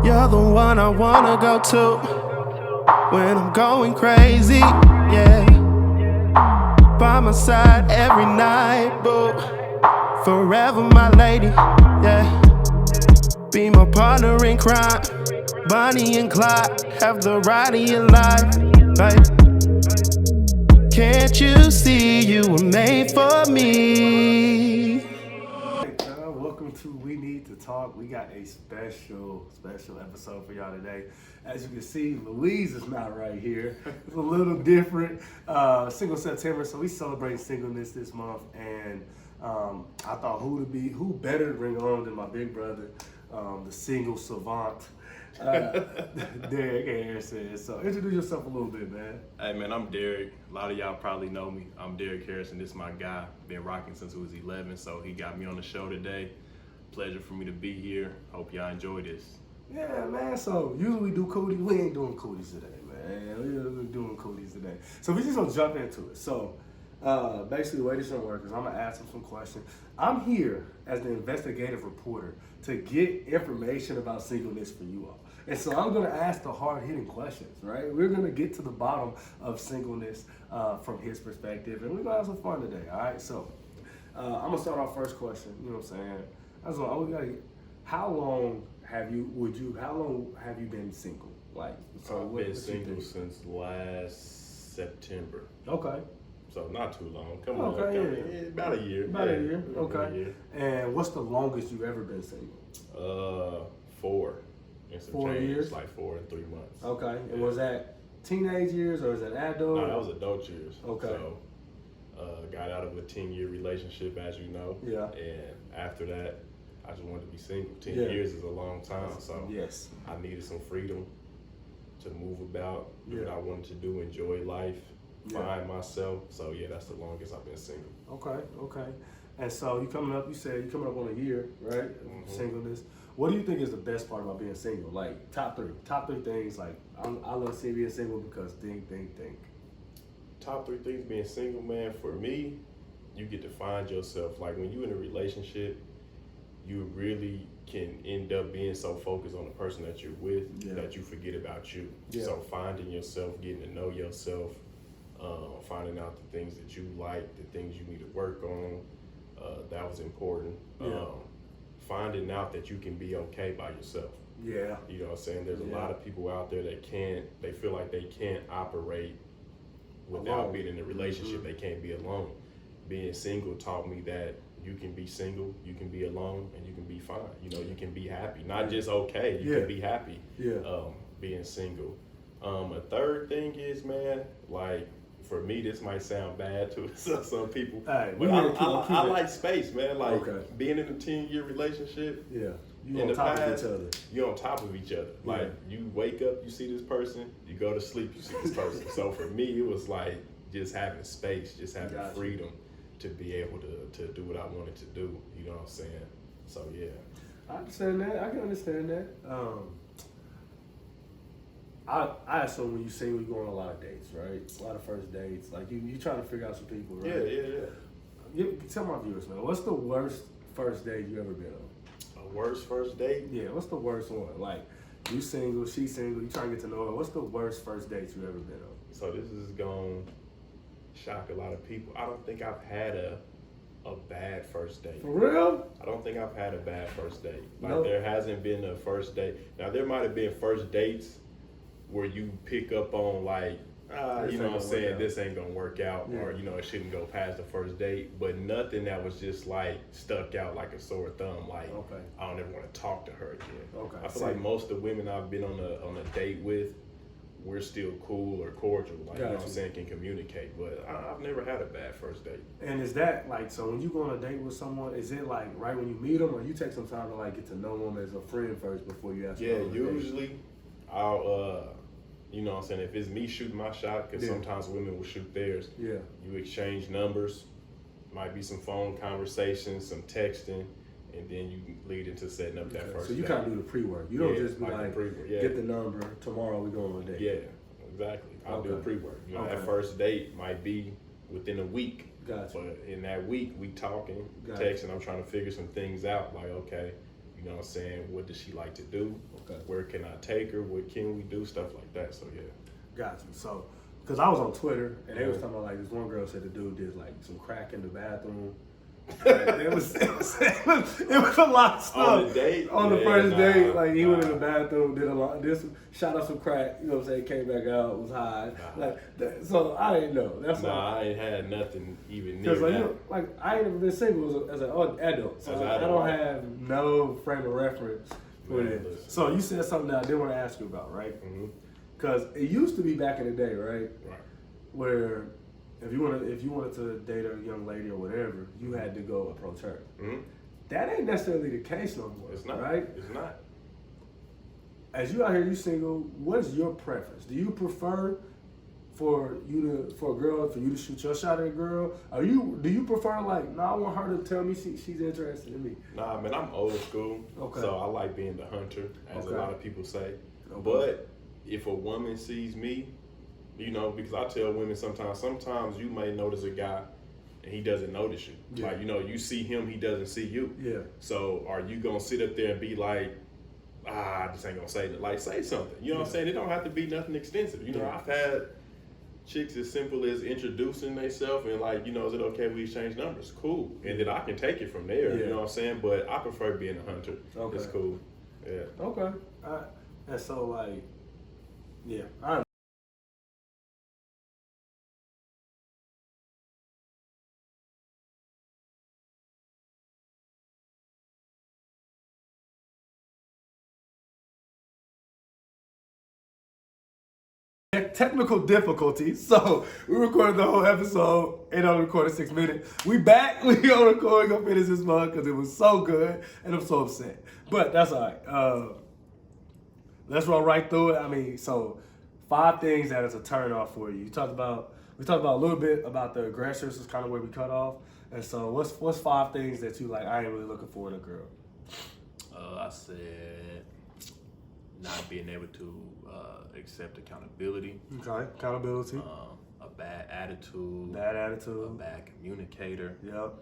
You're the one I wanna go to when I'm going crazy, yeah. By my side every night, boo. Forever my lady, yeah. Be my partner in crime, Bonnie and Clyde. Have the ride of your life, babe. Can't you see you were made for me? Welcome to We Need to Talk. We got a special episode for y'all today. As you can see, Louise is not right here. It's a little different. Single September, so we celebrate singleness this month, and I thought who better to bring on than my big brother, the single savant, Dereck Harrison. So introduce yourself a little bit, man. Hey man, I'm Dereck. A lot of y'all probably know me. I'm Dereck Harrison. This is my guy. Been rocking since I was 11, so he got me on the show today. Pleasure for me to be here. Hope y'all enjoy this. Yeah, man. So usually we do cooties. We ain't doing cooties today, man. We're doing cooties today. So we just gonna jump into it. So basically the way this gonna work is I'm gonna ask him some questions. I'm here as the investigative reporter to get information about singleness for you all. And so I'm gonna ask the hard-hitting questions, right? We're gonna get to the bottom of singleness from his perspective, and we're gonna have some fun today, all right? So I'm gonna start our first question, you know what I'm saying? How long have you been single? Like, so I've been single since last September. Okay. So not too long. Come Okay, on. yeah. About a year. About a year. About Okay. a year. And what's the longest you've ever been single? 4. And some 4 change, years? like 4 and 3 months. Okay. And was that teenage years or was that adult? No, that was adult years. Okay. So got out of a 10-year relationship, as you know. Yeah. And after that, I just wanted to be single. 10 Yeah. years is a long time, so Yes. I needed some freedom to move about, do what Yeah. I wanted to do, enjoy life, Yeah. find myself. So yeah, that's the longest I've been single. Okay. And so you said you're coming up on a year, right? Mhm. Singleness. What do you think is the best part about being single? Like top three things. Like I love seeing being single because think. Top 3 things being single, man, for me, you get to find yourself. Like when you're in a relationship, you really can end up being so focused on the person that you're with that you forget about you. Yeah. So finding yourself, getting to know yourself, finding out the things that you like, the things you need to work on, that was important. Yeah. Finding out that you can be okay by yourself. Yeah. You know what I'm saying? There's a Yeah. lot of people out there that they feel like they can't operate without Alone. being in a relationship. Mhm. They can't be alone. Being single taught me that you can be single, you can be alone, and you can be fine. You know, you can be happy. Not just okay, you can be happy being single. A third thing is, man, like, for me, this might sound bad to some people, Hey, but I like space, man. Like, being in a 10-year relationship, Yeah. You in on the top past, of each other. you're on top of each other. Like, you wake up, you see this person, you go to sleep, you see this person. So for me, it was like just having space, just having freedom to be able to do what I wanted to do. You know what I'm saying? So yeah. I understand that. I can understand that. I assume when you single, you go on a lot of dates, right? A lot of first dates. Like you trying to figure out some people, right? Yeah. Tell my viewers, man. What's the worst first date you ever been on? A worst first date? Yeah. What's the worst one? Like you single, she single. You trying to get to know her. What's the worst first date you ever been on? So this is gonna shock a lot of people. I don't think I've had a bad first date. For real? I don't think I've had a bad first date. Like No. there hasn't been a first date. Now there might have been first dates where you pick up on like, you know what I'm saying, this ain't gonna work out, or you know, it shouldn't go past the first date, but nothing that was just like stuck out like a sore thumb, like I don't ever want to talk to her again. I feel like most of the women I've been on a date with, we're still cool or cordial, like you know what I'm saying, can communicate, but I've never had a bad first date. And is that like, so when you go on a date with someone, is it like right when you meet them, or you take some time to like get to know them as a friend first before you ask them? Yeah, usually I'll you know what I'm saying, if it's me shooting my shot, because sometimes women will shoot theirs. Yeah. You exchange numbers, might be some phone conversations, some texting, and then you lead into setting up that first So you date. kind of do the pre-work. You don't just be like pre-work, get the number, tomorrow we go on a date. Yeah, exactly. I'll do pre-work. You know, that first date might be within a week. Gotcha. But in that week, we talking, texting, I'm trying to figure some things out, like, okay, You know what I'm saying? What does she like to do? Okay. Where can I take her? What can we do? Stuff like that. So yeah. Got you. So, because I was on Twitter and they was talking about like this one girl said the dude did like some crack in the bathroom. it was a lot of stuff On the date? on the Yeah, first date. Like he went in nah. the bathroom, shot up some crack. You know what I'm saying? Came back out, was high. Nah. Like that, so I didn't know. That's Nah, I ain't had nothing even near because like, that. you know, like I ain't never been single as an adult, so As an I adult, don't right. have no frame of reference for Man, it. listen. So you said something that I did want to ask you about, right? Mm-hmm. Because it used to be back in the day, right? Right. Where if you wanted to date a young lady or whatever, you had to go approach her. Mm-hmm. That ain't necessarily the case no more. It's not. Right? It's not. As you out here, you single. What is your preference? Do you prefer for a girl for you to shoot your shot at a girl? Do you prefer like, no, I want her to tell me she's interested in me? Nah, man, I'm old school. Okay. So I like being the hunter, as Okay. a lot of people say. Okay. But if a woman sees me, you know, because I tell women sometimes you may notice a guy and he doesn't notice you. Yeah. Like, you know, you see him, he doesn't see you. Yeah. So are you going to sit up there and be like, I just ain't going to say that. Like, say something. You know what I'm saying? It don't have to be nothing extensive. You know, Yeah. I've had chicks as simple as introducing themselves and like, you know, is it okay we exchange numbers? Cool. And then I can take it from there. Yeah. You know what I'm saying? But I prefer being a hunter. Okay. It's cool. Yeah. Okay. And so like, yeah, I technical difficulties. So we recorded the whole episode. It only recorded 6 minutes. We back. We gonna record. Gonna finish this month because it was so good, and I'm so upset. But that's all right. Let's run right through it. I mean, so 5 things that is a turn off for you. We talked about a little bit about the aggressors. Is kind of where we cut off. And so what's 5 things that you like? I ain't really looking for in a girl. I said not being able to accept accountability, Okay, accountability. a bad attitude, Bad a attitude. bad communicator, Yep.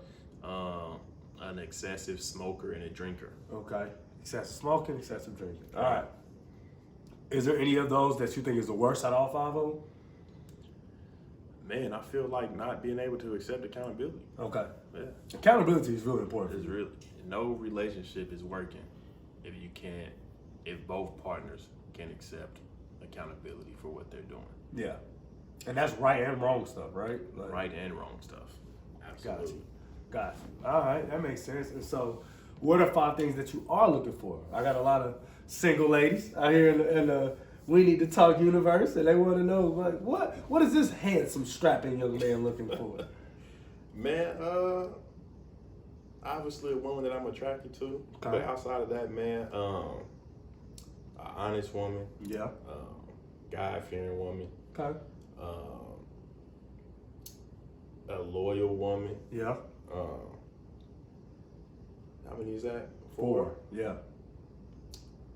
an excessive smoker and a drinker. Okay. Excessive smoking, excessive drinking. All right. Is there any of those that you think is the worst out of all 5 of them? Man, I feel like not being able to accept accountability. Okay. Yeah, Accountability is really important. it's really no relationship is working if both partners can accept accountability for what they're doing, Yeah. And that's right and wrong stuff, right? Like, right and wrong stuff. Absolutely. Got you. All right, that makes sense. And so, what are 5 things that you are looking for? I got a lot of single ladies out here in the We Need to Talk universe, and they want to know like what is this handsome, strapping young man looking for? Man, obviously a woman that I'm attracted to. Okay. But outside of that, man, an honest woman, Yeah. God-fearing woman, Okay. a loyal woman. Yeah. How many is that? 4. Yeah.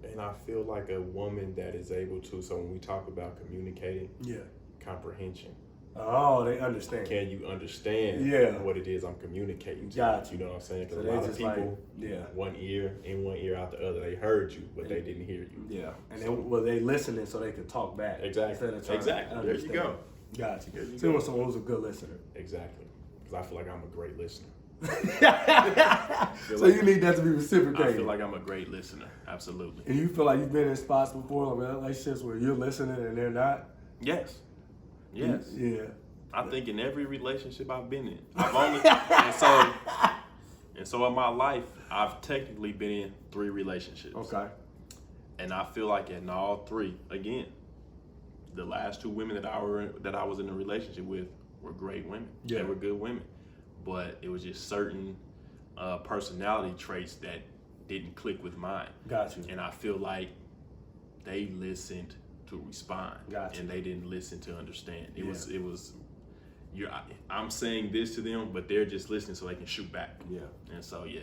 And I feel like a woman that is able to, so when we talk about communicating, Yeah. comprehension. Oh, they understand. Can you understand Yeah. what it is I'm communicating to Got you? You know what I'm saying? Because So a they lot of just like- people, yeah. one ear in, one ear out the other. They heard you, but they didn't hear you. Yeah, and they listening so they could talk back. Exactly. Instead of trying Exactly. To There you understand. go. Got you. There you So you go. want someone who's a good listener. Exactly. Because I feel like I'm a great listener. So you need that to be reciprocated. I feel like I'm a great listener. Absolutely. And you feel like you've been in spots before, or relationships where you're listening and they're not. Yes. Yes. Yeah. I think in every relationship I've been in, I've only and so in my life I've technically been in 3 relationships. Okay. And I feel like in all 3, again, the last 2 women that I was in a relationship with were great women. Yeah. They were good women, but it was just certain personality traits that didn't click with mine. Got you. And I feel like they listened to respond, Got you. and they didn't listen to understand. It Yeah. was. I'm saying this to them, but they're just listening so they can shoot back. Yeah. And so yeah.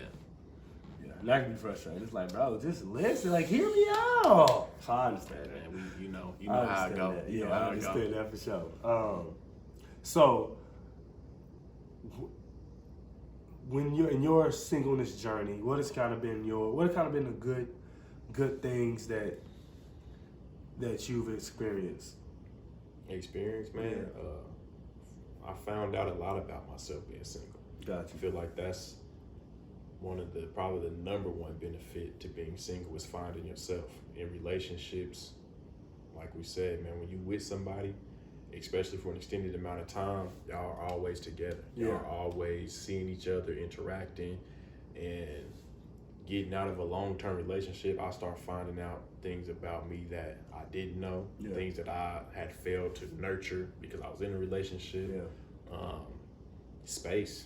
Yeah. And that can be frustrating. It's like, bro, just listen. Like, hear me out. So I understand that. And you know I how I understand go. that. You Yeah, know how I I understand go. that for sure. So, when you're in your singleness journey, what have kind of been the good things that you've experienced? Experience, man. I found out a lot about myself being single. Gotcha. I feel like that's one of probably the number one benefit to being single is finding yourself in relationships. Like we said, man, when you with somebody, especially for an extended amount of time, y'all are always together. Y'all are always seeing each other, interacting, and getting out of a long-term relationship. I start finding out things about me that I didn't know, things that I had failed to nurture because I was in a relationship. Space,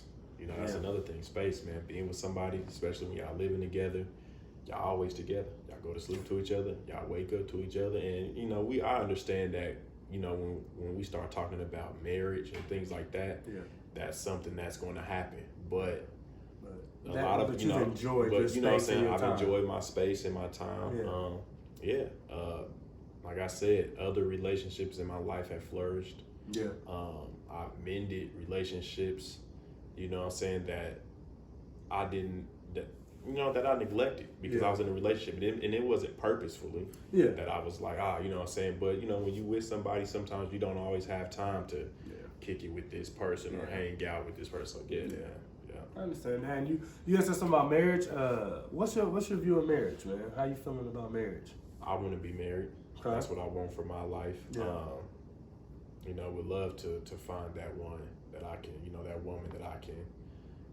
that's another thing. Space, man. Being with somebody, especially when y'all living together, y'all always together. Y'all go to sleep to each other. Y'all wake up to each other, and I understand that. When we start talking about marriage and things like that, that's something that's going to happen. But you've enjoyed your space, what I'm saying, I've enjoyed my space and my time. Like I said, other relationships in my life have flourished. I've mended relationships, that I didn't, that I neglected because I was in a relationship and it wasn't purposefully that I was like, but when you with somebody, sometimes you don't always have time to kick it with this person or hang out with this person. I understand that. And you asked us something about marriage. What's your view of marriage, man? How you feeling about marriage? I want to be married. Okay. That's what I want for my life. Would love to find that one that I can, that woman that I can,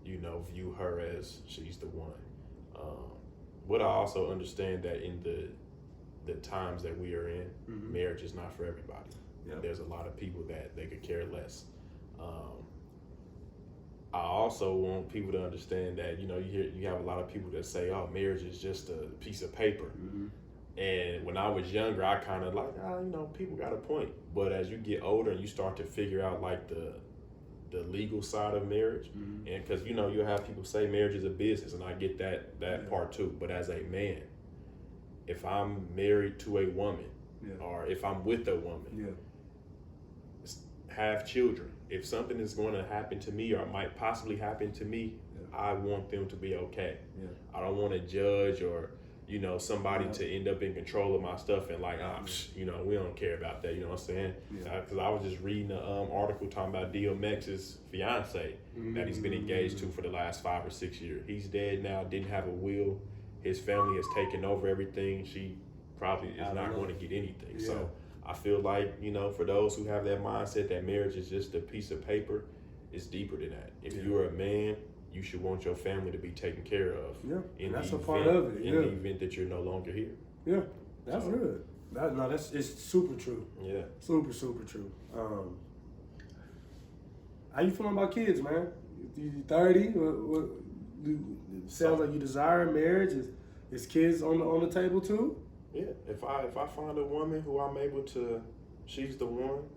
view her as she's the one. But I also understand that in the times that we are in, marriage is not for everybody. There's a lot of people that they could care less. I also want people to understand that, you have a lot of people that say, oh, marriage is just a piece of paper. And when I was younger, I kind of like, people got a point. But as you get older and you start to figure out like the legal side of marriage, and because you have people say marriage is a business, and I get that part too. But as a man, if I'm married to a woman, or if I'm with a woman, have children. If something is going to happen to me or might possibly happen to me, I want them to be okay. I don't want to judge or somebody to end up in control of my stuff and like, we don't care about that. You know what I'm saying? Because I was just reading an article talking about DMX's fiance that he's been engaged to for the last 5 or 6 years. He's dead now, didn't have a will. His family has taken over everything. She probably is not going to get anything. So I feel like, for those who have that mindset that marriage is just a piece of paper, it's deeper than that. If you're a man, you should want your family to be taken care of. That's a part of it. In the event that you're no longer here. That's good. It's super true. Super, super true. How you feeling about kids, man? You 30? What sounds like you desire marriage. Is kids on the table too? Yeah. If I find a woman who I'm able to, she's the one.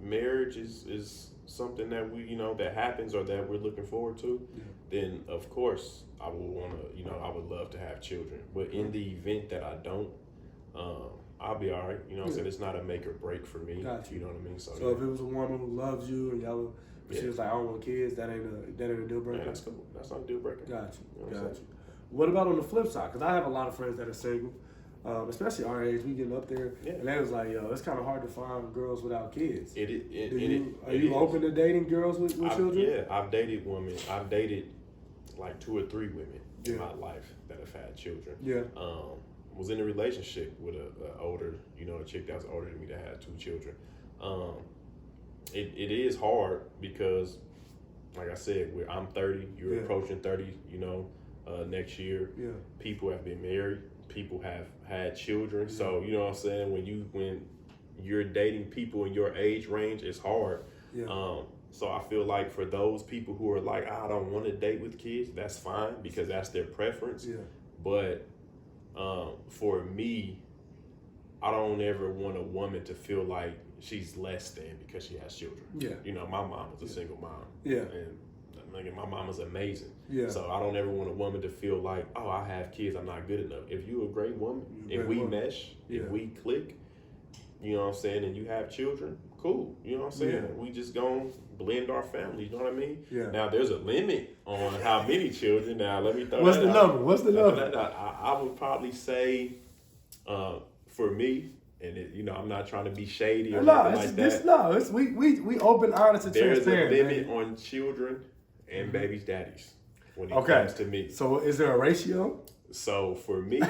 Marriage is something that we, that happens or that we're looking forward to, then of course I would want to, I would love to have children. But in the event that I don't, I'll be all right. So it's not a make or break for me. Gotcha. You know what I mean? So if it was a woman who loves you and y'all, she was like, I don't want kids, that ain't a deal breaker. Yeah, that's cool. That's not a deal breaker. Gotcha. What about on the flip side? Because I have a lot of friends that are single. Especially our age, we getting up there, and they was like, "Yo, it's kind of hard to find girls without kids." Are you open to dating girls with children? Yeah, I've dated women. I've dated like 2 or 3 women in my life that have had children. Was in a relationship with a older, a chick that was older than me that had 2 children. It is hard because, like I said, I'm 30. You're approaching 30. Next year. People have been married. People have had children, so you know what I'm saying. When you're dating people in your age range, it's hard. So I feel like for those people who are like, I don't want to date with kids, that's fine because that's their preference. But for me, I don't ever want a woman to feel like she's less than because she has children. My mom was a single mom. And my mama's amazing. So I don't ever want a woman to feel like, oh, I have kids, I'm not good enough. If you're a great woman, if we mesh, if we click, you know what I'm saying, and you have children, cool. You know what I'm saying? Yeah. We just gonna blend our family, you know what I mean? Yeah. Now, there's a limit on how many children. Now, let me throw What's that the out. number? What's the number? I would probably say, for me, and you know, I'm not trying to be shady or No, anything like that. We open, honest, and There's a transparent. limit man. on children and babies' daddies when it Okay. comes to me. So is there a ratio? So for me,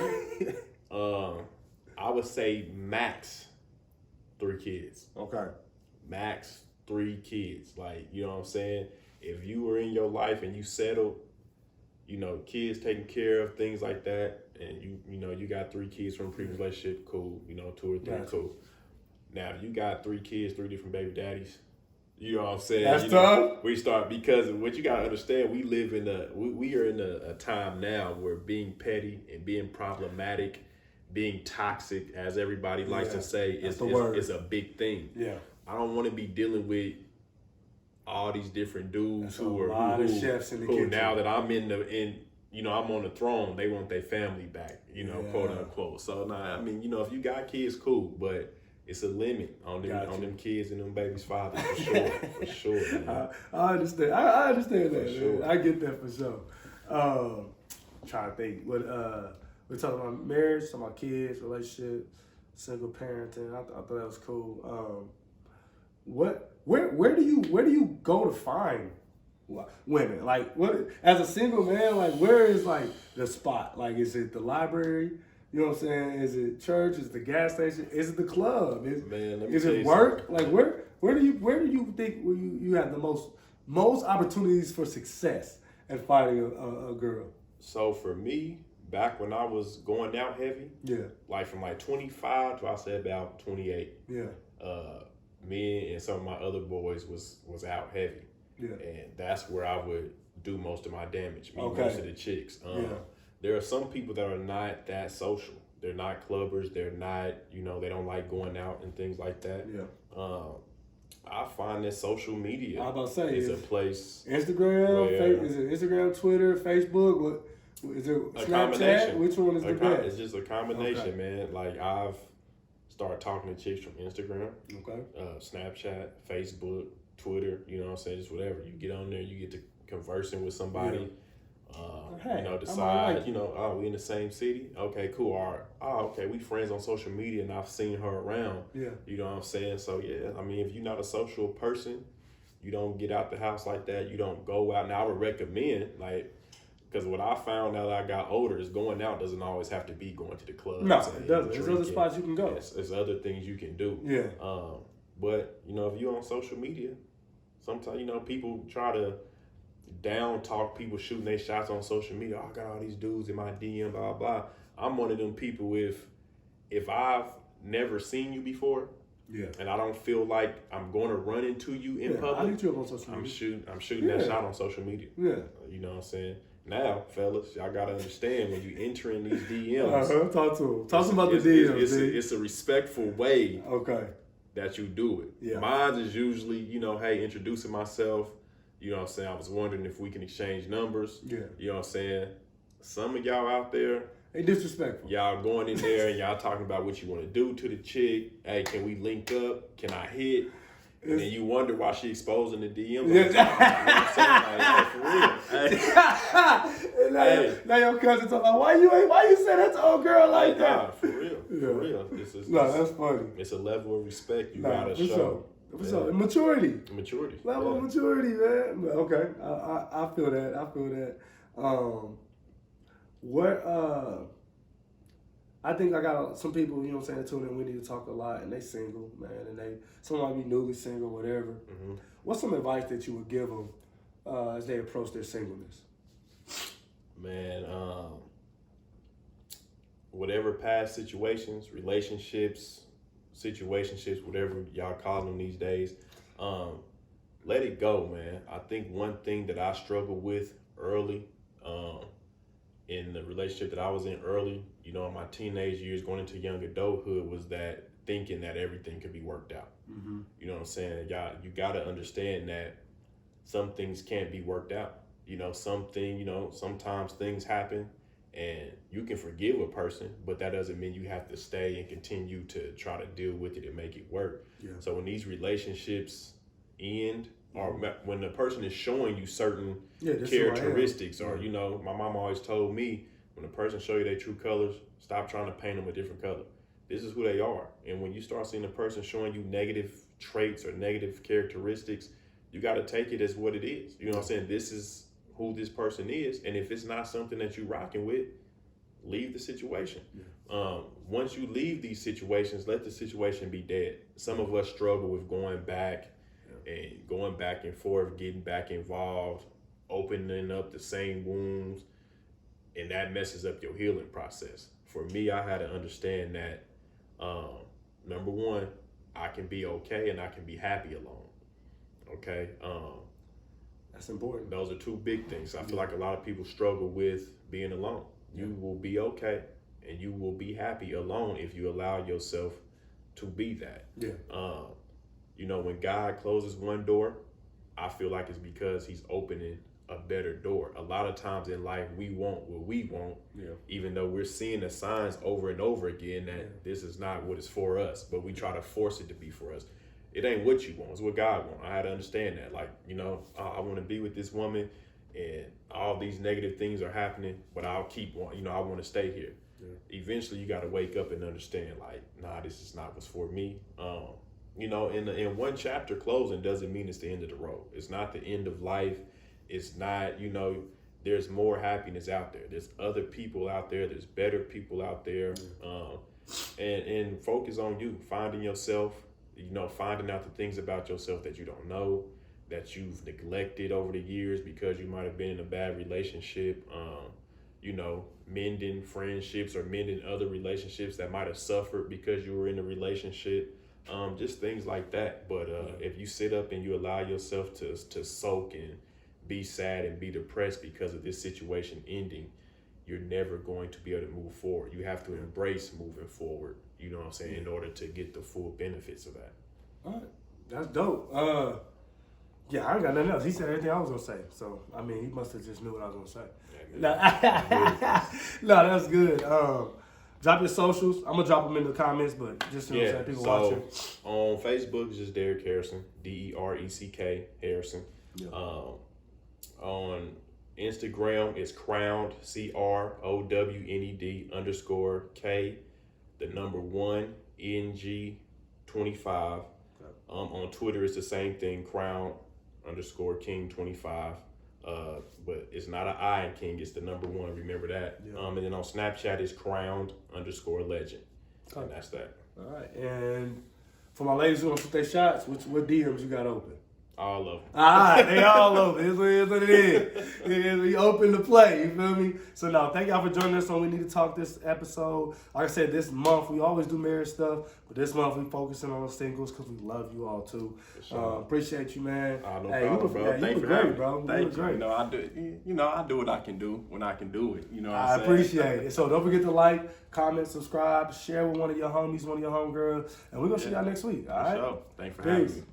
I would say max 3 kids. Okay. Max 3 kids. Like, you know what I'm saying? If you were in your life and you settled, you know, kids taken care of, things like that, and you know, you got 3 kids from a previous relationship, cool. You know, 2 or 3, Gotcha. cool. Now, if you got 3 kids, 3 different baby daddies, you know what I'm saying? That's you know, tough. we start, because what you gotta understand, we live in we are in a time now where being petty and being problematic, being toxic, as everybody likes to say, is a big thing. Yeah. I don't want to be dealing with all these different dudes who chefs in the who kitchen. now that I'm you know, I'm on the throne, they want their family back, you know, quote unquote. So nah, I mean, you know, if you got kids, cool, but it's a limit on them kids and them babies' fathers, for sure, for sure. Man. I understand. I understand that. sure. Man. I get that for sure. Trying to think. We're talking about marriage, talking about kids, relationship, single parenting. I thought that was cool. Where do you go to find women? Like, what, as a single man, like, where is like the spot? Like, is it the library? You know what I'm saying? Is it church? Is it the gas station? Is it the club? Is it work? Like, where do you think you have the most opportunities for success at finding a girl? So for me, back when I was going out heavy, like from like 25 to I say about 28, me and some of my other boys was out heavy, and that's where I would do most of my damage. Most of the chicks. There are some people that are not that social. They're not clubbers. They're not, you know, they don't like going out and things like that. I find that social media is a place. Instagram, is it Instagram, Twitter, Facebook? What is it? A Snapchat? combination. Which one is the best? It's just a combination, man. Like, I've started talking to chicks from Instagram, Snapchat, Facebook, Twitter. You know what I'm saying? Just whatever. You get on there, you get to conversing with somebody. You know, decide, you know, oh, we in the same city? Okay, cool. All right. Oh, okay, we friends on social media and I've seen her around. You know what I'm saying? So, yeah, I mean, if you're not a social person, you don't get out the house like that. You don't go out. Now, I would recommend, like, because what I found now that I got older is going out doesn't always have to be going to the club. No, it doesn't. There's other spots you can go. There's other things you can do. But, you know, if you're on social media, sometimes, you know, people try to down talk people shooting their shots on social media. Oh, I got all these dudes in my DM, blah, blah. I'm one of them people if I've never seen you before, and I don't feel like I'm going to run into you in public, I hit you up on social media. I'm shooting that shot on social media. You know what I'm saying? Now, fellas, y'all gotta understand when you enter in these DMs. Talk to them. Talk about the DMs. It's a respectful way. Okay. That you do it. Mine is usually, you know, hey, introducing myself. You know what I'm saying? I was wondering if we can exchange numbers. You know what I'm saying? Some of y'all out there, they disrespectful. Y'all going in there and y'all talking about what you want to do to the chick. Hey, can we link up? Can I hit? And then you wonder why she exposing the DMs. You know what I'm saying? Like, for real. Now your cousin talking about why you say that to old girl like that? Nah, for real. For real. That's funny. It's a level of respect you gotta show. So maturity. Level of maturity, man. Okay, I feel that. I think I got some people, you know what I'm saying, tune in. We need to talk a lot, and they single, man, and some might be newly single, whatever. What's some advice that you would give them as they approach their singleness? Man, whatever past situations, relationships, whatever y'all call them these days, let it go, man. I think one thing that I struggled with early, in the relationship that I was in early, you know, in my teenage years going into young adulthood, was that thinking that everything could be worked out. You know what I'm saying? You gotta understand that some things can't be worked out. You know, sometimes things happen And you can forgive a person, but that doesn't mean you have to stay and continue to try to deal with it and make it work. Yeah. So when these relationships end, or when the person is showing you certain characteristics, or you know, my mom always told me, when a person show you their true colors, stop trying to paint them a different color. This is who they are. And when you start seeing a person showing you negative traits or negative characteristics, you got to take it as what it is. You know what I'm saying? This is who this person is. And if it's not something that you're rocking with, leave the situation. Yeah. Once you leave these situations, let the situation be dead. Some of us struggle with going back and forth, getting back involved, opening up the same wounds, and that messes up your healing process. For me, I had to understand that, number one, I can be okay and I can be happy alone. Okay? That's important. Those are two big things. I feel like a lot of people struggle with being alone. You will be okay and you will be happy alone if you allow yourself to be that. Yeah. You know, when God closes one door, I feel like it's because he's opening a better door. A lot of times in life, we want what we want, even though we're seeing the signs over and over again that this is not what is for us, but we try to force it to be for us. It ain't what you want, it's what God wants. I had to understand that. Like, you know, I want to be with this woman and all these negative things are happening, but I'll keep wanting, you know, I want to stay here. Yeah. Eventually, you got to wake up and understand, like, nah, this is not what's for me. You know, in one chapter closing doesn't mean it's the end of the road. It's not the end of life. It's not, you know, there's more happiness out there. There's other people out there. There's better people out there. And focus on you, finding yourself, you know, finding out the things about yourself that you don't know, that you've neglected over the years because you might have been in a bad relationship, you know, mending friendships or mending other relationships that might have suffered because you were in a relationship, just things like that. But if you sit up and you allow yourself to soak and be sad and be depressed because of this situation ending, you're never going to be able to move forward. You have to embrace moving forward, you know what I'm saying, in order to get the full benefits of that. All right. That's dope. Yeah, I ain't got nothing else. He said everything I was going to say. So, I mean, he must have just knew what I was going to say. No, that's good. Drop your socials. I'm going to drop them in the comments, but just, you know what I'm saying, people watching. On Facebook, it's just Dereck Harrison, Dereck Harrison. Yeah. On Instagram, it's crowned, CROWND_K1NG25. On Twitter, it's the same thing, crowned_King25. But it's not an I in King, it's the number one. Remember that. Yeah. And then on Snapchat, it's crowned_legend. Okay. And that's that. All right. And for my ladies who want to put their shots, what DMs you got open? All of them. All right, they all over. It's what it is. We open to play, you feel me? So, no, thank y'all for joining us on We Need to Talk this episode. Like I said, this month, we always do marriage stuff, but this month we focusing on singles because we love you all, too. Sure. Appreciate you, man. No problem, bro. Thank you for having me, bro. Thank you. Great. I do what I can do when I can do it. You know what I'm saying? I appreciate it. So, don't forget to like, comment, subscribe, share with one of your homies, one of your homegirls, and we're going to see y'all next week, all right? Sure. Thanks for having me.